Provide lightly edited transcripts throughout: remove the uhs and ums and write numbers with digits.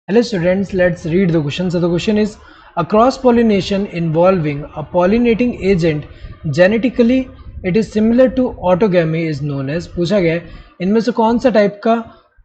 Hello students, let's read the question. So the question is, a cross pollination involving a pollinating agent genetically it is similar to autogamy is known as। पूछा गया है इनमें से कौन सा type का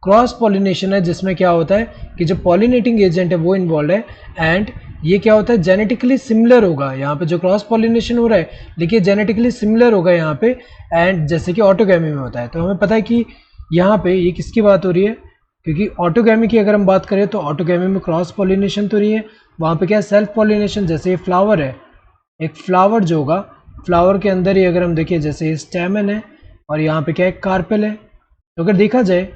cross pollination है जिसमें क्या होता है कि जो पॉलिनेटिंग एजेंट है वो इन्वॉल्व है एंड ये क्या होता है जेनेटिकली सिमिलर होगा। यहाँ पे जो क्रॉस पॉलिनेशन हो रहा है देखिए जेनेटिकली सिमिलर होगा यहाँ पे एंड जैसे कि ऑटोगैमी में होता है। तो हमें पता है कि यहाँ पे ये किसकी बात हो रही है, क्योंकि ऑटोगैमी की अगर हम बात करें तो ऑटोगैमी में क्रॉस पॉलिनेशन तो नहीं है, वहाँ पे क्या है सेल्फ पॉलिनेशन। जैसे ये फ्लावर है, एक फ्लावर जो होगा फ्लावर के अंदर ही अगर हम देखें जैसे ये स्टेमन है और यहाँ पे क्या है कार्पेल है। तो अगर देखा जाए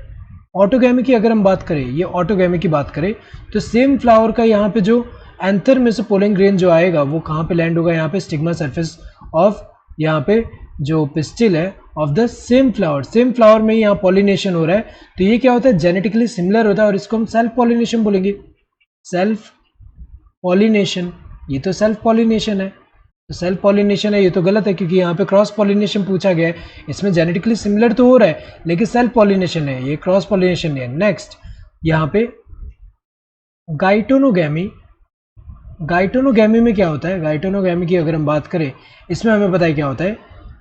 ऑटोगैमी की अगर हम बात करें, ये ऑटोगैमी की बात करें तो सेम फ्लावर का यहाँ पे जो एंथर में से पोलिंग ग्रेन जो आएगा वो कहाँ पे लैंड होगा, यहाँ पे स्टिग्मा सरफेस ऑफ यहाँ पे जो पिस्टिल है ऑफ द सेम फ्लावर में यहाँ पॉलिनेशन हो रहा है। तो ये क्या होता है जेनेटिकली सिमिलर होता है और इसको हम सेल्फ पॉलिनेशन बोलेंगे। सेल्फ पॉलिनेशन, ये तो सेल्फ पॉलिनेशन है, तो सेल्फ पॉलिनेशन है ये तो गलत है क्योंकि यहाँ पे क्रॉस पॉलिनेशन पूछा गया है। इसमें जेनेटिकली सिमिलर तो हो रहा है लेकिन सेल्फ पॉलिनेशन है, ये क्रॉस पॉलिनेशन नहीं है। नेक्स्ट यहाँ पे गाइटोनोगैमी, गाइटोनोगैमी में क्या होता है, गाइटोनोगैमी की अगर हम बात करें इसमें हमें पता है क्या होता है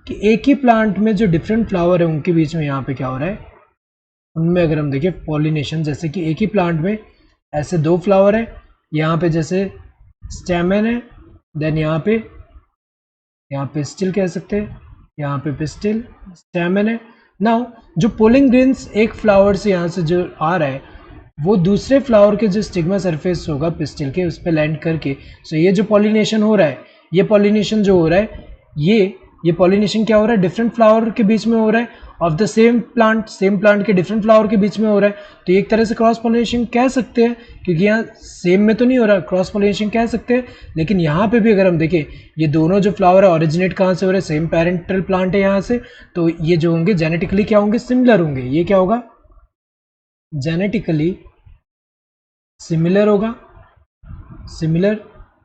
कि एक ही प्लांट में जो डिफरेंट फ्लावर है उनके बीच में यहाँ पे क्या हो रहा है, उनमें अगर हम देखें पॉलिनेशन। जैसे कि एक ही प्लांट में ऐसे दो फ्लावर है, यहाँ पे जैसे स्टेमन है, देन यहाँ पिस्टिल कह सकते हैं, यहाँ पे पिस्टिल स्टेमन है। नाउ जो पोलिंग ग्रेन्स एक फ्लावर से यहाँ से जो आ रहा है वो दूसरे फ्लावर के जो स्टिग्मा सरफेस होगा पिस्टिल के उस पर लैंड करके, सो ये जो पॉलिनेशन हो रहा है, ये पॉलिनेशन जो हो रहा है ये पॉलिनेशन क्या हो रहा है डिफरेंट फ्लावर के बीच में हो रहा है ऑफ द सेम प्लांट के डिफरेंट फ्लावर के बीच में हो रहा है। तो एक तरह से क्रॉस पॉलिनेशन कह सकते हैं क्योंकि यहाँ सेम में तो नहीं हो रहा, क्रॉस पॉलिनेशन कह सकते हैं। लेकिन यहाँ पे भी अगर हम देखें ये दोनों जो फ्लावर है ओरिजिनेट कहाँ से हो रहे हैं, सेम पेरेंटल प्लांट है यहाँ से, तो ये जो होंगे जेनेटिकली क्या होंगे सिमिलर होंगे। ये क्या होगा जेनेटिकली सिमिलर होगा, सिमिलर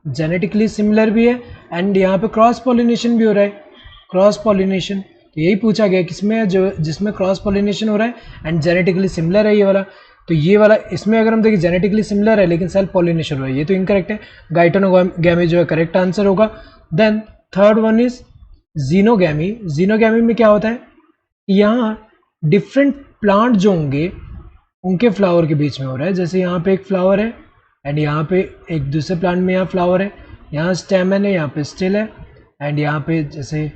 जेनेटिकली सिमिलर भी है एंड यहाँ पे क्रॉस पॉलिनेशन भी हो रहा है, क्रॉस पॉलिनेशन। तो यही पूछा गया किसमें जो जिसमें क्रॉस पॉलिनेशन हो रहा है एंड जेनेटिकली सिमिलर है ये वाला। तो ये वाला इसमें अगर हम देखें जेनेटिकली सिमिलर है लेकिन सेल्फ पॉलिनेशन हो रहा है, ये तो इनकरेक्ट है। गाइटोनोगैमी जो है करेक्ट आंसर होगा। Then third one is xenogamy. Xenogamy में क्या होता है, यहाँ डिफरेंट प्लांट जो होंगे उनके फ्लावर के बीच में हो रहा है। जैसे यहाँ पे एक फ्लावर है एंड यहाँ पे एक दूसरे प्लांट में यहाँ फ्लावर है, यहाँ स्टेमन है, यहाँ पे स्टिल है एंड यहाँ पे जैसे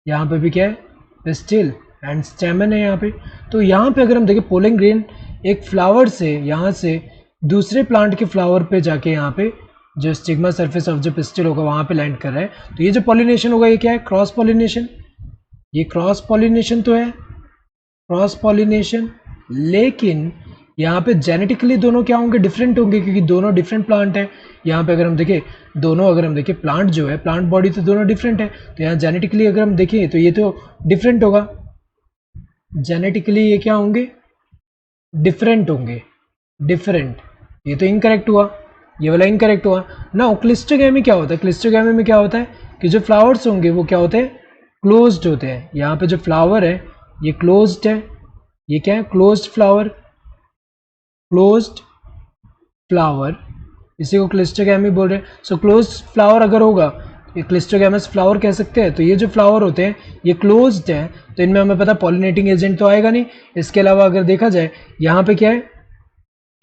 यहाँ पे भी क्या है पिस्टिल एंड स्टेमन है यहाँ पे। तो यहाँ पे अगर हम देखें पोलिंग ग्रेन एक फ्लावर से यहाँ से दूसरे प्लांट के फ्लावर पे जाके यहाँ पे जो स्टिग्मा सरफेस ऑफ जो पिस्टिल होगा वहाँ पे लैंड कर रहा है। तो ये जो पॉलिनेशन होगा ये क्या है क्रॉस पॉलिनेशन, ये क्रॉस पॉलिनेशन तो है क्रॉस पॉलिनेशन, लेकिन यहाँ पे जेनेटिकली दोनों क्या होंगे डिफरेंट होंगे क्योंकि दोनों डिफरेंट प्लांट है। यहाँ पे अगर हम देखें प्लांट जो है प्लांट बॉडी तो दोनों डिफरेंट है, तो यहाँ जेनेटिकली अगर हम देखें तो ये तो डिफरेंट होगा, जेनेटिकली ये क्या होंगे डिफरेंट होंगे, डिफरेंट। ये तो इनकरेक्ट हुआ, ये वाला इनकरेक्ट हुआ। ना क्लिस्टोगैमी क्या होता है, क्लिस्टोगैमी में क्या होता है कि जो फ्लावर्स होंगे वो क्या होते हैं क्लोज्ड होते हैं। यहाँ पे जो फ्लावर है ये क्लोज्ड है, ये क्या है क्लोज्ड फ्लावर, क्लोज्ड फ्लावर, इसी को क्लिस्टोगैमी बोल रहे हैं। सो क्लोज्ड फ्लावर अगर होगा ये क्लिस्टोगैमस फ्लावर कह सकते हैं। तो ये जो फ्लावर होते हैं ये क्लोज्ड हैं, तो इनमें हमें पता पॉलिनेटिंग एजेंट तो आएगा नहीं। इसके अलावा अगर देखा जाए यहाँ पे क्या है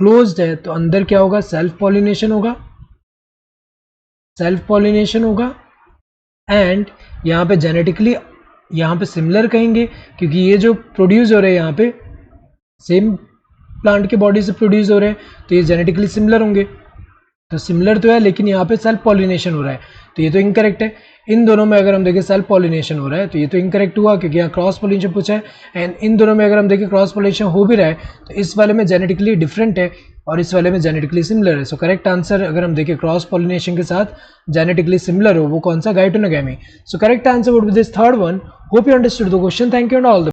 क्लोज्ड है तो अंदर क्या होगा सेल्फ पॉलिनेशन होगा, सेल्फ पॉलिनेशन होगा एंड यहाँ पे जेनेटिकली यहाँ पे सिमिलर कहेंगे क्योंकि ये जो प्रोड्यूस हो रहे हैं यहाँ पे सेम प्लांट के बॉडी से प्रोड्यूस हो रहे हैं, तो ये जेनेटिकली सिमिलर होंगे। तो सिमिलर तो है लेकिन यहाँ पे सेल्फ पॉलिनेशन हो रहा है, तो ये तो इनकरेक्ट है। इन दोनों में अगर हम देखें सेल्फ पॉलिनेशन हो रहा है तो ये तो इनकरेक्ट हुआ क्योंकि यहाँ क्रॉस पॉलिनेशन पूछा है एंड इन दोनों में अगर हम देखें क्रॉस पॉलिनेशन हो भी रहा है तो इस वाले में जेनेटिकली डिफरेंट है और इस वाले में जेनेटिकली सिमिलर है। सो करेक्ट आंसर अगर हम देखें क्रॉस पॉलिनेशन के साथ जेनेटिकली सिमिलर हो वो कौन सा geitonogamy. So correct answer would be this third one. Hope you understood the question, thank you and all the